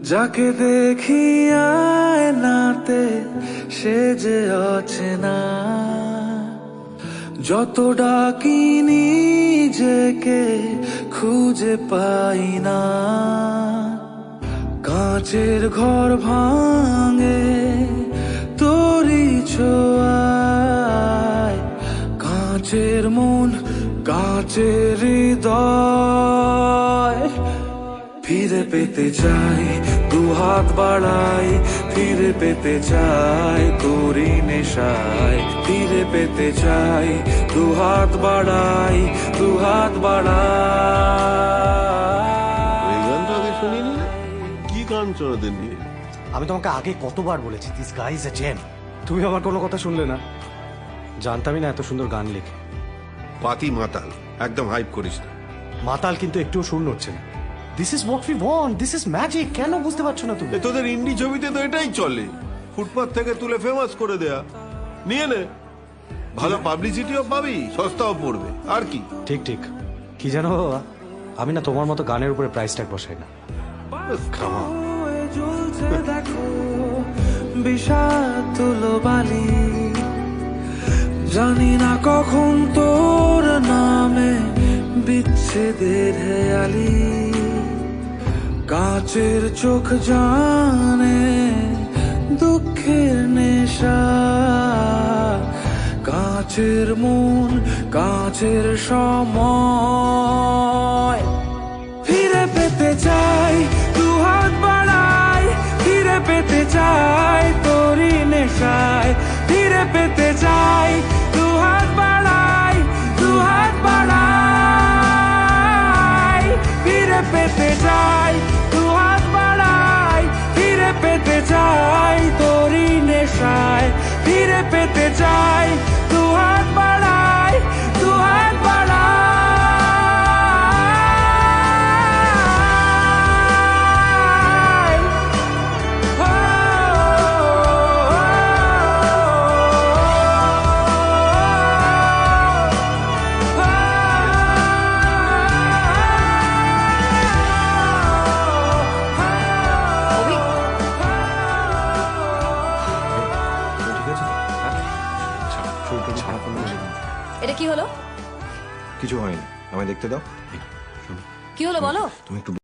যাকে দেখি আয়নাতে সে যে অচেনা, যত ডাকি নিজেকে খুঁজে পাই না। কাঁচের ঘর ভাঙে তোরি ছোঁয়ায়, কাঁচের মন কাঁচের হৃদয়। ফিরে পেতে চাই দুহাত বাড়াই, ফিরে পেতে চাই তোরি নেশায়। ফিরে পেতে চাই দুহাত বাড়াই, দুহাত বাড়াই। এই গানটা আগে শুনিনি, কি গান চড়াদের নিয়ে? আমি তোমাকে আগে কতবার বলেছি দিস গাই ইজ এ জেম। তুমি আমার কোনো কথা শুনলে না। জানতামই না এত সুন্দর গান লেখে। পাতি মাতাল, একদম হাইপ করিস না। মাতাল কিন্তু একটুও সুর নড়ছে না। This is what we want, this is magic. কেন বুঝতে পারছো না তুমি? তোদের ইন্ডি ছবিতে তো এটাই চলে, ফুটপাথ থেকে তুলে ফেমাস করে দেয়া। নিয়ে নে, ভালো পাবলিসিটিও পাবি, সস্তাও পড়বে, আর কি। ঠিক ঠিক। কি জানো বাবা, আমি না তোমার মতো গানের উপরে প্রাইস ট্যাগ বসাই না। জ্বলছে দেখো বিষাতুল বালি, জানি না কখন তোর নামে বিচ্ছেদের হেয়ালি। কাঁচের চোখ জানে দুঃখের নেশা, কাঁচের মন কাঁচের সময়। ফিরে পেতে চাই দুহাত বাড়াই, ফিরে পেতে চাই তোরি নেশায়। ফিরে পেতে চাই দুহাত বাড়াই, দুহাত বাড়াই। ফিরে পেতে চাই দুহাত বাড়াই, ফিরে পেতে চাই তোরি নেশায়। ফিরে পেতে চাই দুহাত বাড়াই, দুহাত বাড়াই। এটা কি হলো? কিছু হয়নি, আমায় দেখতে দাও। কি হলো বলো? তুমি একটু